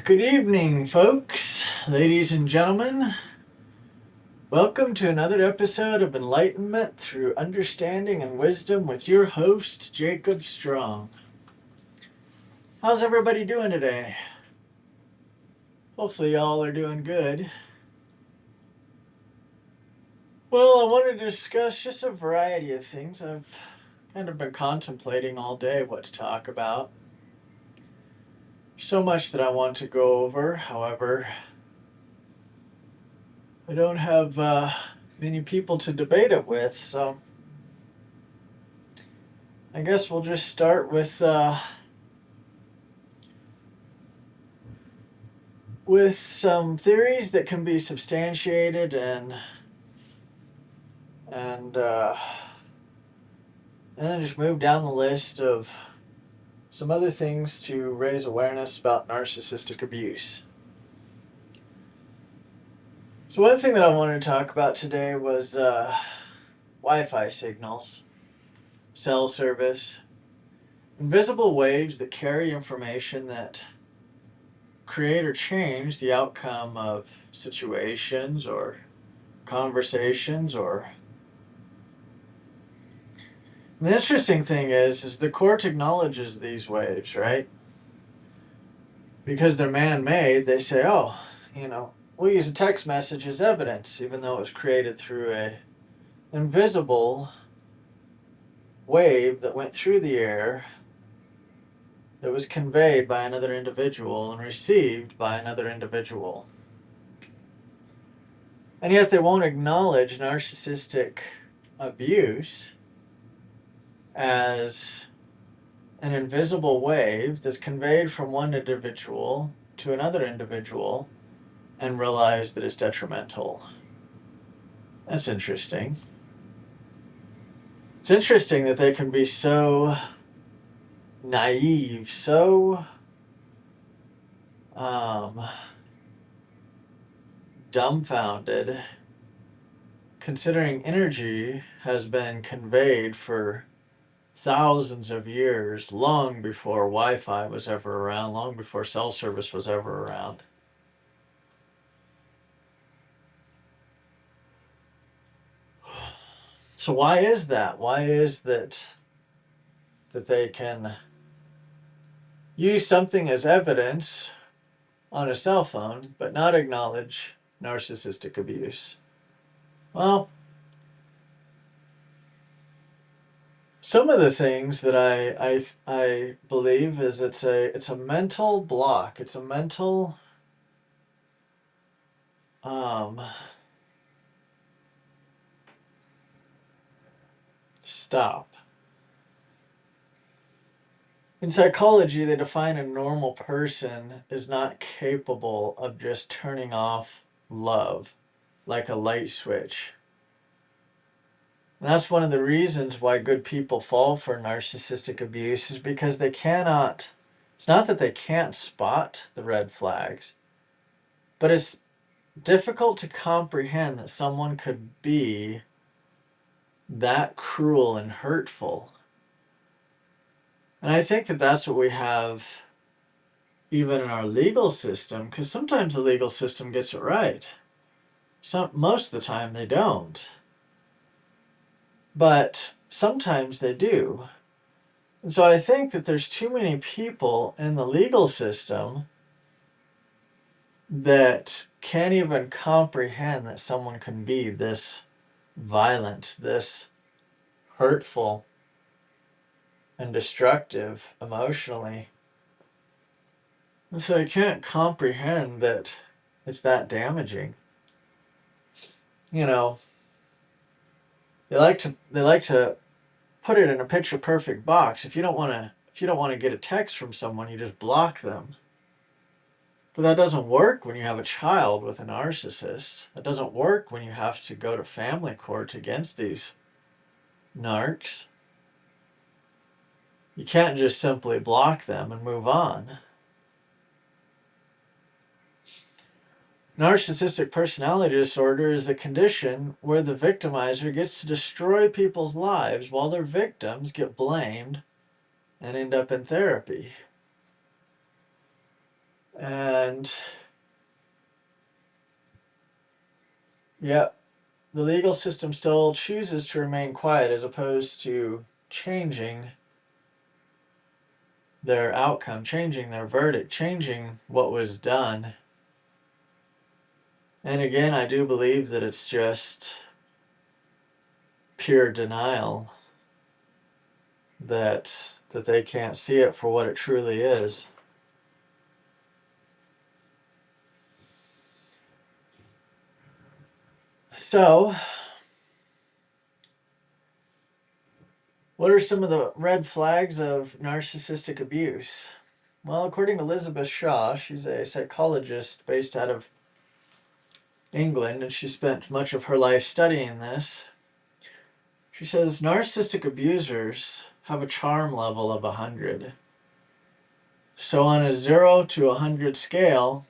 Good evening, folks, ladies and gentlemen. Welcome to another episode of Enlightenment Through Understanding and Wisdom with your host, Jacob Strong. How's everybody doing today? Hopefully, y'all are doing good. Well, I wanted to discuss just a variety of things. I've kind of been contemplating all day what to talk about. So much that I want to go over, however, I don't have many people to debate it with, so I guess we'll just start with some theories that can be substantiated and uh, and then just move down the list of some other things to raise awareness about narcissistic abuse. So one thing that I wanted to talk about today was Wi-Fi signals, cell service, invisible waves that carry information that create or change the outcome of situations or conversations or the interesting thing is the court acknowledges these waves, right? Because they're man-made, they say, oh, we'll use a text message as evidence, even though it was created through a invisible wave that went through the air that was conveyed by another individual and received by another individual. And yet they won't acknowledge narcissistic abuse as an invisible wave that's conveyed from one individual to another individual and realize that it's detrimental. That's interesting. It's interesting that they can be so naive, so dumbfounded, considering energy has been conveyed for thousands of years, long before Wi-Fi was ever around, long before cell service was ever around. So why is that? Why is that they can use something as evidence on a cell phone but not acknowledge narcissistic abuse? Well, some of the things that I believe is it's a mental block. It's a mental stop. In psychology, they define a normal person as not capable of just turning off love like a light switch. And that's one of the reasons why good people fall for narcissistic abuse, is because they cannot, it's not that they can't spot the red flags, but it's difficult to comprehend that someone could be that cruel and hurtful. And I think that that's what we have even in our legal system, because sometimes the legal system gets it right. Most of the time they don't. But sometimes they do. And so I think that there's too many people in the legal system that can't even comprehend that someone can be this violent, this hurtful, and destructive emotionally. And so I can't comprehend that it's that damaging. You know, they like to put it in a picture perfect box. If you don't want to get a text from someone, you just block them. But that doesn't work when you have a child with a narcissist. That doesn't work when you have to go to family court against these narcs. You can't just simply block them and move on. Narcissistic personality disorder is a condition where the victimizer gets to destroy people's lives while their victims get blamed and end up in therapy. And yeah, the legal system still chooses to remain quiet as opposed to changing their outcome, changing their verdict, changing what was done. And again, I do believe that it's just pure denial that they can't see it for what it truly is. So, what are some of the red flags of narcissistic abuse? Well, according to Elizabeth Shaw, she's a psychologist based out of England, and she spent much of her life studying this. She says narcissistic abusers have a charm level of 100. So on a 0 to 100 scale,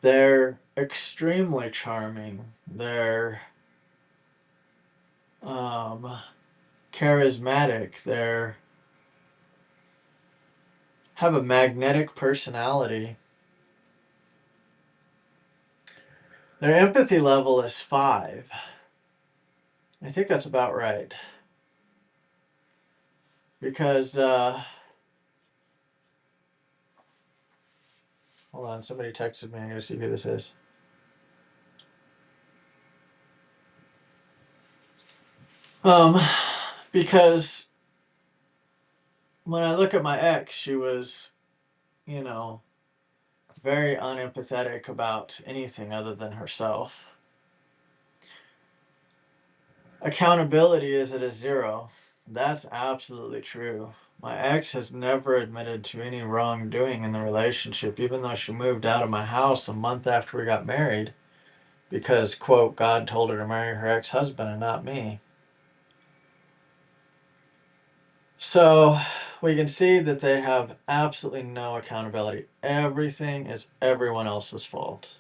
they're extremely charming. They're charismatic. They're have a magnetic personality. Their empathy level is 5. I think that's about right. Because, hold on, somebody texted me. I gotta see who this is. Because when I look at my ex, she was, very unempathetic about anything other than herself. Accountability is at a 0. That's absolutely true. My ex has never admitted to any wrongdoing in the relationship, even though she moved out of my house a month after we got married because, quote, God told her to marry her ex-husband and not me. So we can see that they have absolutely no accountability. Everything is everyone else's fault.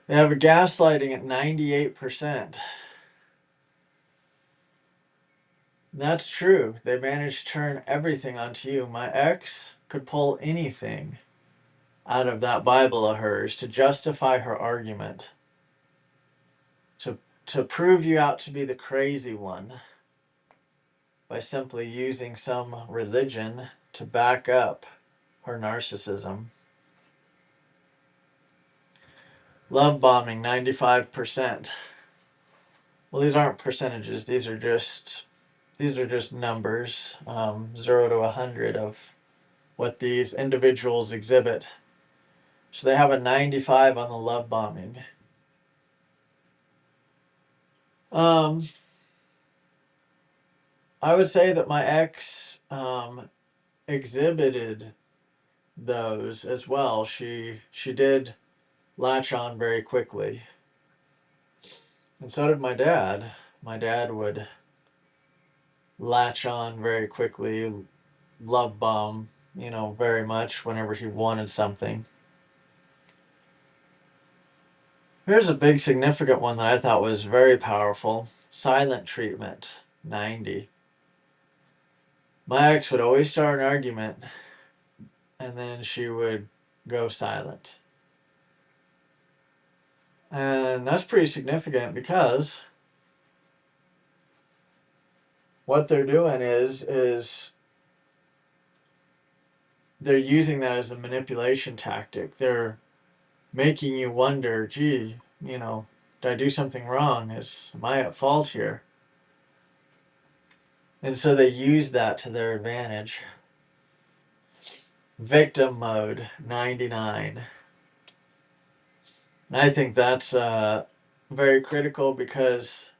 They have a gaslighting at 98%. That's true. They managed to turn everything onto you. My ex could pull anything out of that Bible of hers to justify her argument, to prove you out to be the crazy one by simply using some religion to back up her narcissism. Love bombing, 95%. Well, these aren't percentages. These are just numbers, 0 to 100 of what these individuals exhibit. So they have a 95 on the love bombing. I would say that my ex exhibited those as well. She did latch on very quickly. And so did my dad. My dad would latch on very quickly, love bomb, very much whenever he wanted something. Here's a big significant one that I thought was very powerful. Silent treatment, 90. My ex would always start an argument and then she would go silent. And that's pretty significant because what they're doing is they're using that as a manipulation tactic. They're making you wonder, gee, did I do something wrong? Am I at fault here? And so they use that to their advantage. Victim mode, 99. And I think that's very critical because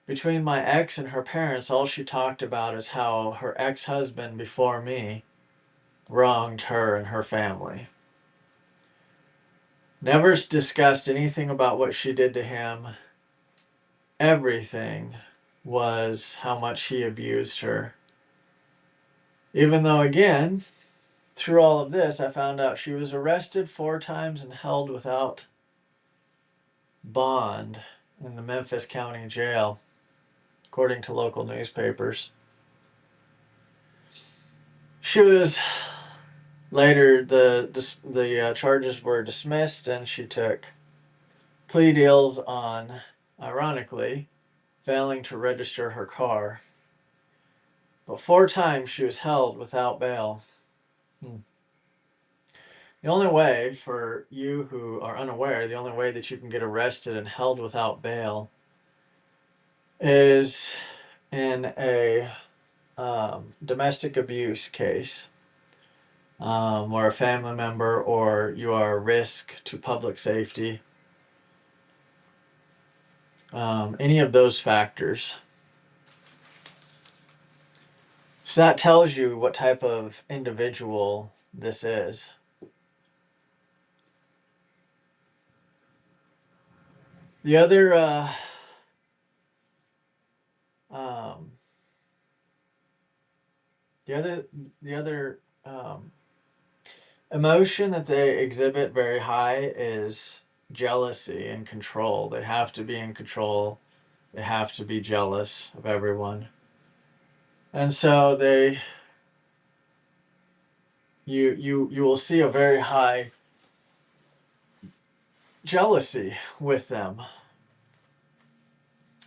between my ex and her parents, all she talked about is how her ex-husband before me wronged her and her family. Never discussed anything about what she did to him. Everything was how much he abused her. Even though, again, through all of this, I found out she was arrested 4 times and held without bond in the Memphis County Jail. according to local newspapers. She was later, the charges were dismissed, and she took plea deals on, ironically, failing to register her car. But 4 times she was held without bail. The only way, for you who are unaware, the only way that you can get arrested and held without bail is in a domestic abuse case, or a family member, or you are a risk to public safety. Any of those factors. So that tells you what type of individual this is. The other the other emotion that they exhibit very high is jealousy and control. They have to be in control. They have to be jealous of everyone. And so you will see a very high jealousy with them.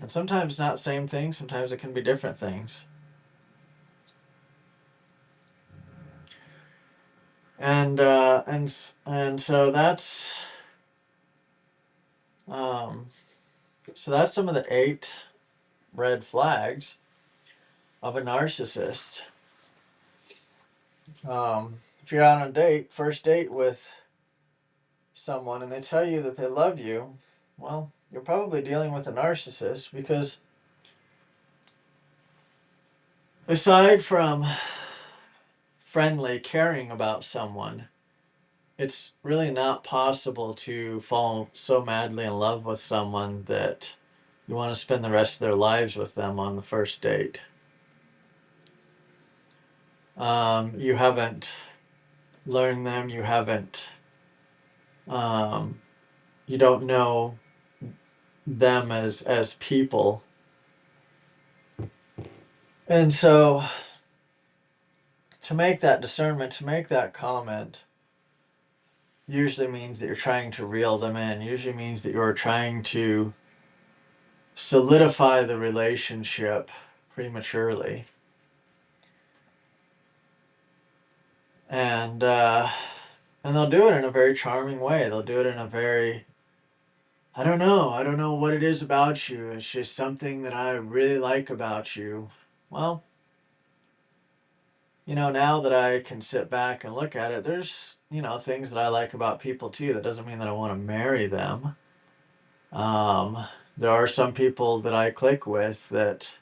And sometimes not same things, sometimes it can be different things. And so that's some of the 8 red flags of a narcissist. If you're out on a date, first date with someone, and they tell you that they love you, well, you're probably dealing with a narcissist, because aside from friendly caring about someone, it's really not possible to fall so madly in love with someone that you want to spend the rest of their lives with them on the first date. You haven't learned them, you haven't, you don't know them as people. And so to make that discernment, to make that comment, usually means that you're trying to reel them in, usually means that you're trying to solidify the relationship prematurely. And they'll do it in a very charming way. They'll do it in a very, I don't know what it is about you. It's just something that I really like about you. Well, now that I can sit back and look at it, there's, things that I like about people too. That doesn't mean that I want to marry them. There are some people that I click with that,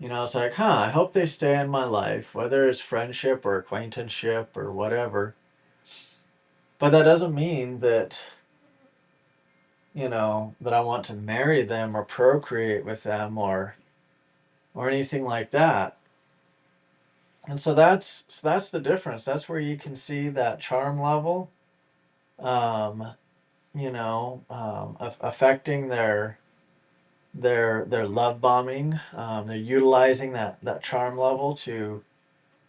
it's like, I hope they stay in my life, whether it's friendship or acquaintanceship or whatever. But that doesn't mean that, that I want to marry them or procreate with them or anything like that. And so that's the difference. That's where you can see that charm level, affecting their love bombing. They're utilizing that charm level to,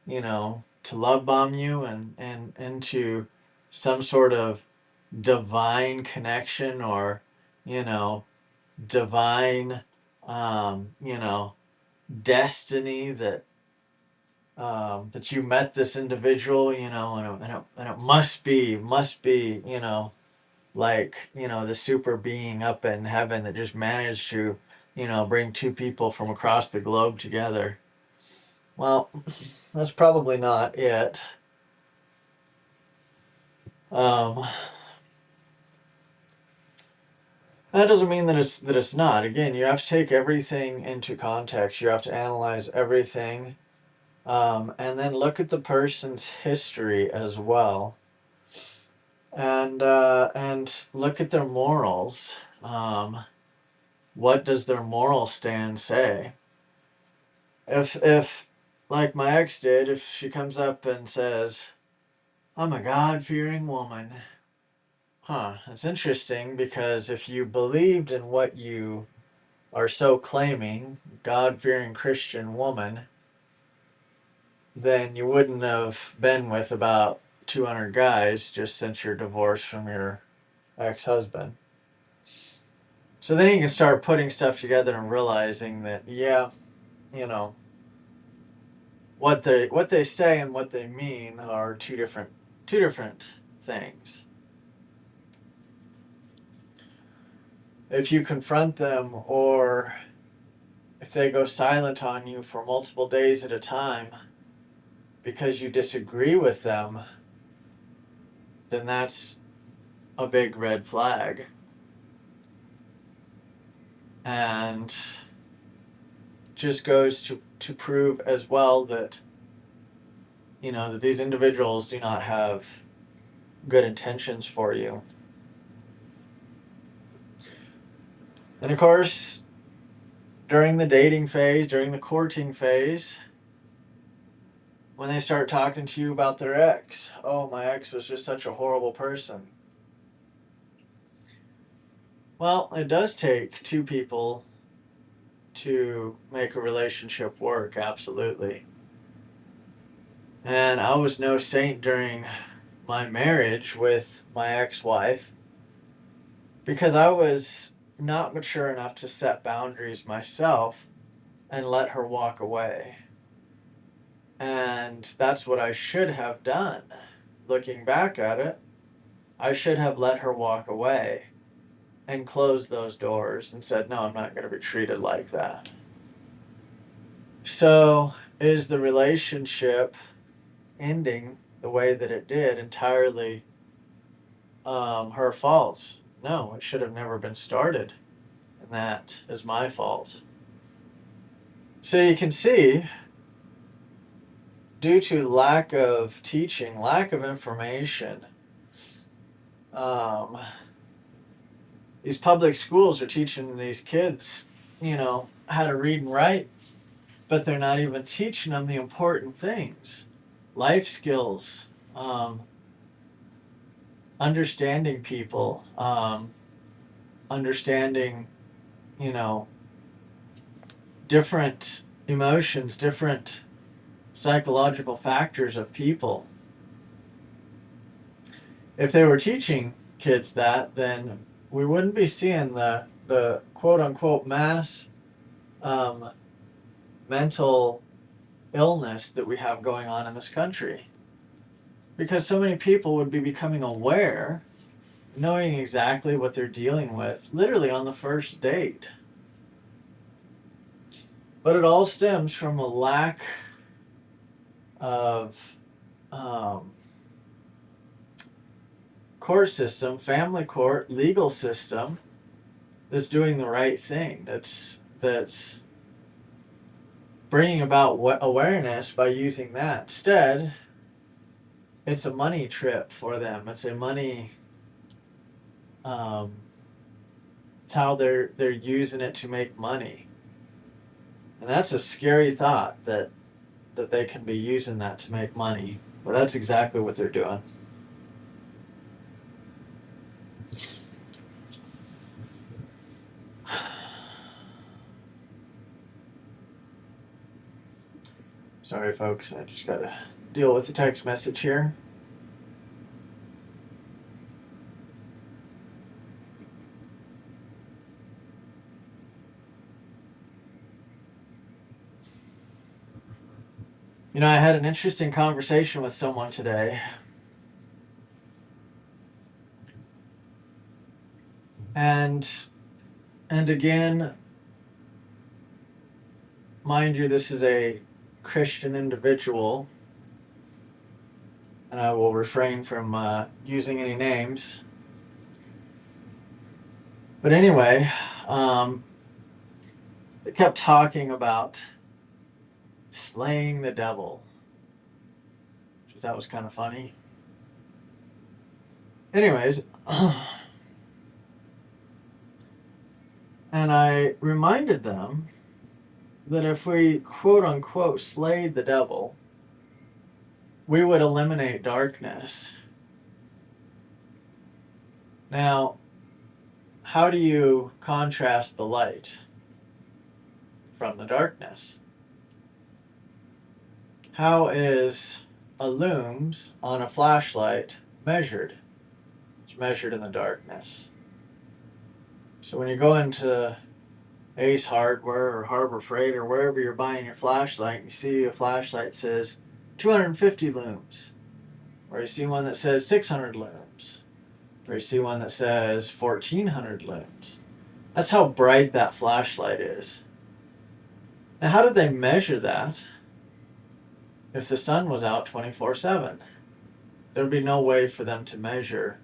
to love bomb you and into some sort of divine connection, or, divine, destiny that you met this individual, and it must be, like, the super being up in heaven that just managed to, bring 2 people from across the globe together. Well, that's probably not it. That doesn't mean that it's not. Again, you have to take everything into context. You have to analyze everything, and then look at the person's history as well, and look at their morals. What does their moral stand say? If like my ex did, if she comes up and says, "I'm a God-fearing woman," it's interesting, because if you believed in what you are so claiming, God-fearing Christian woman, then you wouldn't have been with about 200 guys just since your divorce from your ex-husband. So then you can start putting stuff together and realizing that, yeah, you know, what they say and what they mean are two different things. If you confront them, or if they go silent on you for multiple days at a time because you disagree with them, then that's a big red flag. And just goes to prove as well that, that these individuals do not have good intentions for you. And of course, during the dating phase, during the courting phase, when they start talking to you about their ex, oh, my ex was just such a horrible person. Well, it does take two people to make a relationship work, absolutely. And I was no saint during my marriage with my ex-wife because I was not mature enough to set boundaries myself and let her walk away. And that's what I should have done. Looking back at it, I should have let her walk away and closed those doors and said, no, I'm not going to be treated like that. So, is the relationship ending the way that it did entirely her fault? No, it should have never been started. And that is my fault. So you can see, due to lack of teaching, lack of information, these public schools are teaching these kids, how to read and write, but they're not even teaching them the important things. Life skills, understanding people, understanding, different emotions, different psychological factors of people. If they were teaching kids that, then we wouldn't be seeing the quote unquote mass mental illness that we have going on in this country. Because so many people would be becoming aware, knowing exactly what they're dealing with, literally on the first date. But it all stems from a lack of court system, family court, legal system that's doing the right thing. That's bringing about awareness by using that. Instead, it's a money trip for them. It's a money. It's how they're using it to make money, and that's a scary thought that they can be using that to make money. But that's exactly what they're doing. Sorry, folks. I just gotta deal with the text message here. I had an interesting conversation with someone today. And again, mind you, this is a Christian individual, and I will refrain from using any names. But anyway, they kept talking about slaying the devil, which I thought was kind of funny. Anyways, and I reminded them that if we quote unquote slayed the devil, we would eliminate darkness. Now, how do you contrast the light? from the darkness. How is a looms on a flashlight measured? It's measured in the darkness. So when you go into Ace Hardware or Harbor Freight or wherever you're buying your flashlight, you see a flashlight says 250 looms, or you see one that says 600 looms, or you see one that says 1400 looms. That's how bright that flashlight is. Now, how did they measure that if the sun was out 24/7? There would be no way for them to measure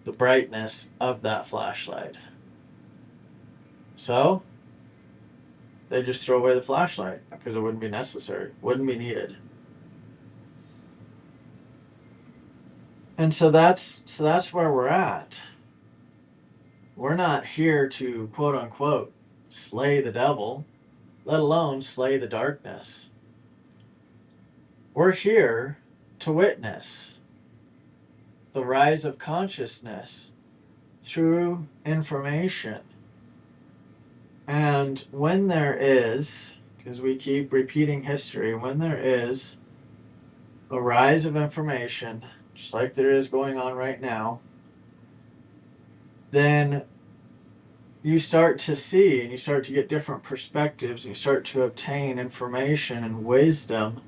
the brightness of that flashlight. So they just throw away the flashlight because it wouldn't be necessary, wouldn't be needed. And so that's where we're at. We're not here to quote unquote slay the devil, let alone slay the darkness. We're here to witness the rise of consciousness through information. And when there is, because we keep repeating history, when there is a rise of information, just like there is going on right now, then you start to see and you start to get different perspectives and you start to obtain information and wisdom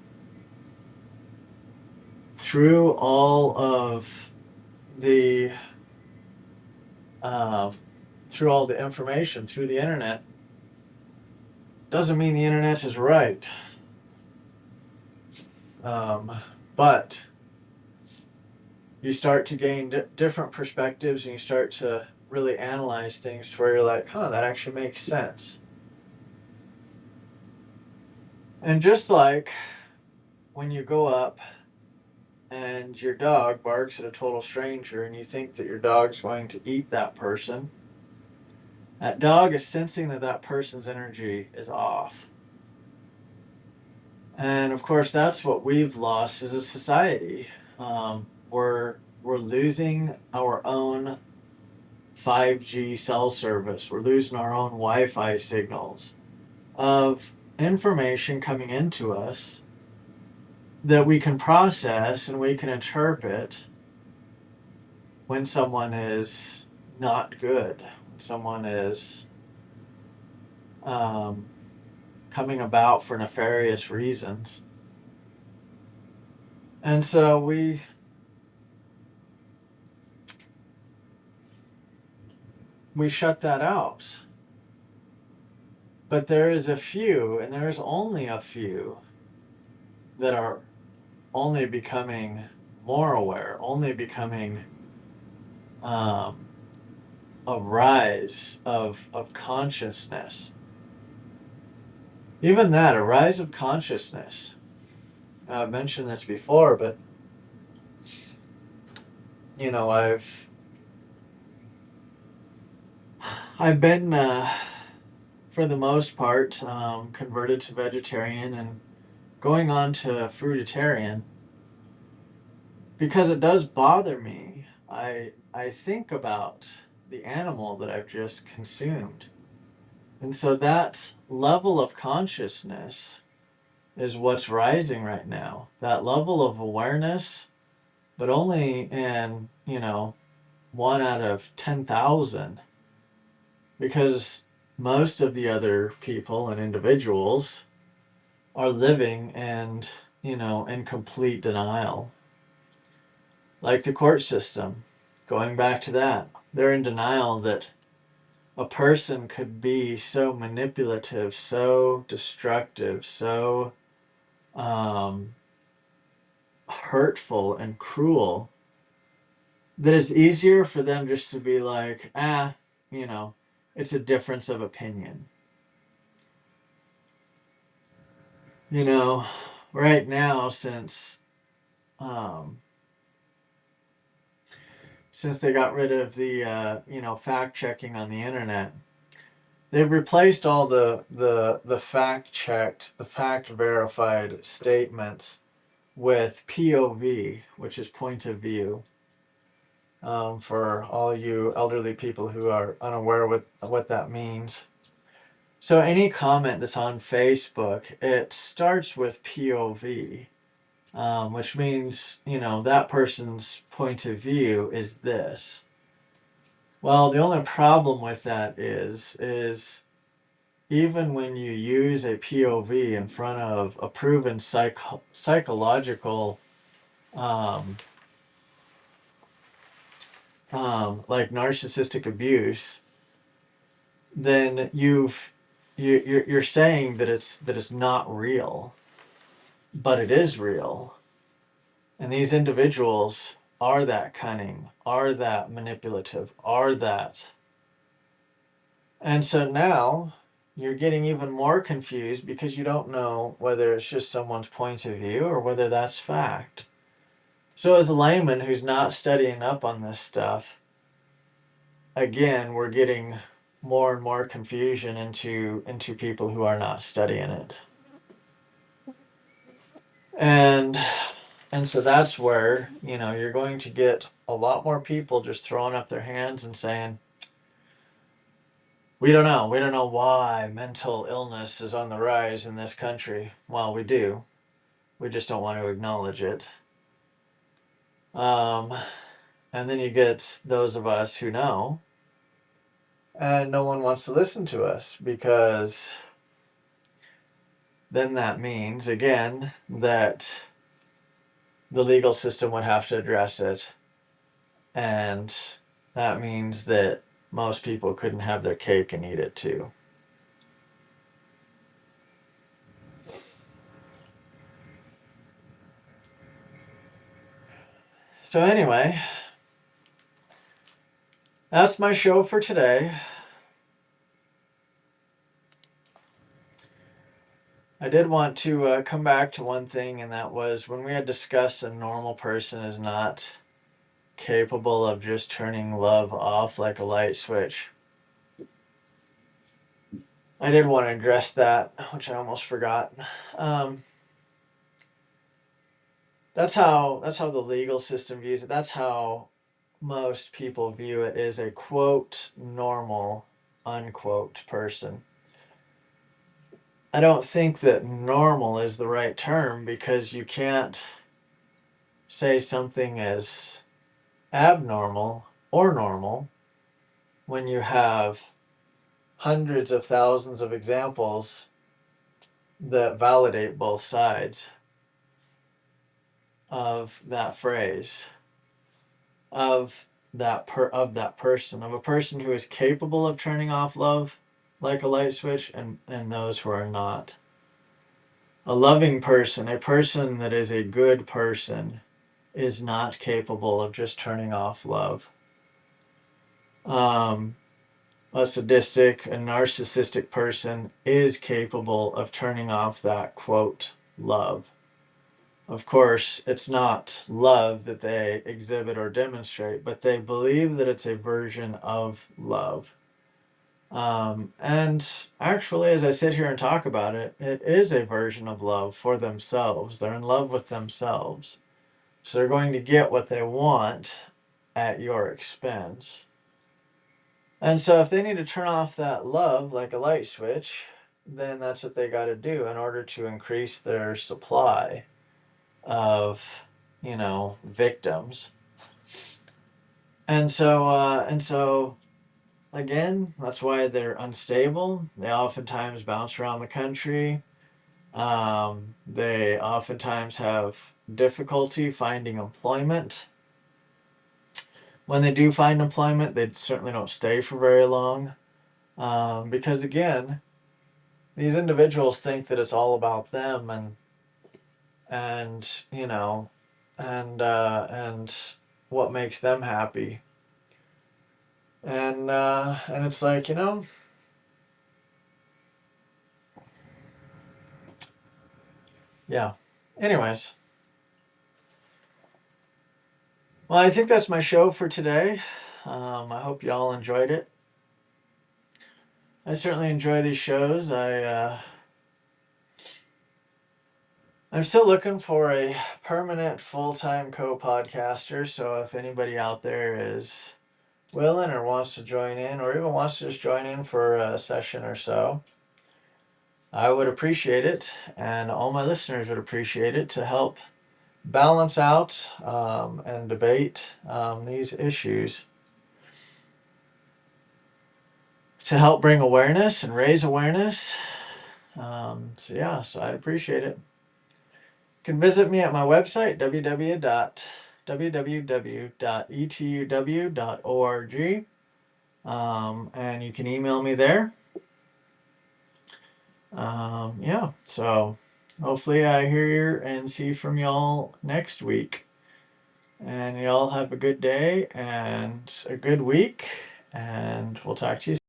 through all of the through all the information through the internet. Doesn't mean the internet is right, but you start to gain different perspectives and you start to really analyze things to where you're like, that actually makes sense. And just like when you go up and your dog barks at a total stranger and you think that your dog's going to eat that person, that dog is sensing that that person's energy is off. And of course, that's what we've lost as a society. We're losing our own 5G cell service. We're losing our own Wi-Fi signals of information coming into us that we can process and we can interpret when someone is not good, when someone is coming about for nefarious reasons. And so we shut that out. But there is a few, and there is only a few, that are only becoming more aware, only becoming a rise of consciousness. Even that, a rise of consciousness. I've mentioned this before, but I've been for the most part converted to vegetarian and going on to fruitarian because it does bother me. I think about the animal that I've just consumed. And so that level of consciousness is what's rising right now. That level of awareness, but only in, 1 out of 10,000. Because most of the other people and individuals are living in complete denial. Like the court system, going back to that, they're in denial that a person could be so manipulative, so destructive, so hurtful and cruel that it's easier for them just to be like, it's a difference of opinion. Right now, since they got rid of the fact checking on the internet, they've replaced all the fact checked, the fact verified statements with POV, which is point of view. For all you elderly people who are unaware what that means. So any comment that's on Facebook, it starts with POV, which means, that person's point of view is this. Well, the only problem with that is even when you use a POV in front of a proven psychological, um, like narcissistic abuse, then you're saying that it's not real, but it is real. And these individuals are that cunning, are that manipulative, are that. And so now you're getting even more confused because you don't know whether it's just someone's point of view or whether that's fact. So as a layman who's not studying up on this stuff, again, we're getting more and more confusion into people who are not studying it. And so that's where, you're going to get a lot more people just throwing up their hands and saying, we don't know. We don't know why mental illness is on the rise in this country. Well, we do. We just don't want to acknowledge it. And then you get those of us who know, and no one wants to listen to us because then that means, again, that the legal system would have to address it. And that means that most people couldn't have their cake and eat it too. So anyway, that's my show for today. I did want to come back to one thing, and that was when we had discussed a normal person is not capable of just turning love off like a light switch. I did want to address that, which I almost forgot. That's how the legal system views it. That's how most people view it, is a quote normal unquote person. I don't think that normal is the right term because you can't say something as abnormal or normal when you have hundreds of thousands of examples that validate both sides of that phrase, of that person, of a person who is capable of turning off love like a light switch, and those who are not. A loving person, a person that is a good person, is not capable of just turning off love. A sadistic, a narcissistic person is capable of turning off that quote love. Of course, it's not love that they exhibit or demonstrate, but they believe that it's a version of love. And actually, as I sit here and talk about it, it is a version of love for themselves. They're in love with themselves. So they're going to get what they want at your expense. And so if they need to turn off that love like a light switch, then that's what they got to do in order to increase their supply of, victims. And so again, that's why they're unstable. They oftentimes bounce around the country. They oftentimes have difficulty finding employment. When they do find employment, they certainly don't stay for very long. Because again, these individuals think that it's all about them and and what makes them happy. And it's like, yeah. Anyways, well, I think that's my show for today. I hope you all enjoyed it. I certainly enjoy these shows. I'm still looking for a permanent full-time co-podcaster, so if anybody out there is willing or wants to join in, or even wants to just join in for a session or so, I would appreciate it, and all my listeners would appreciate it, to help balance out and debate these issues, to help bring awareness and raise awareness. So I'd appreciate it. You can visit me at my website, www.etuw.org, and you can email me there. So hopefully I hear and see from y'all next week. And y'all have a good day and a good week, and we'll talk to you soon.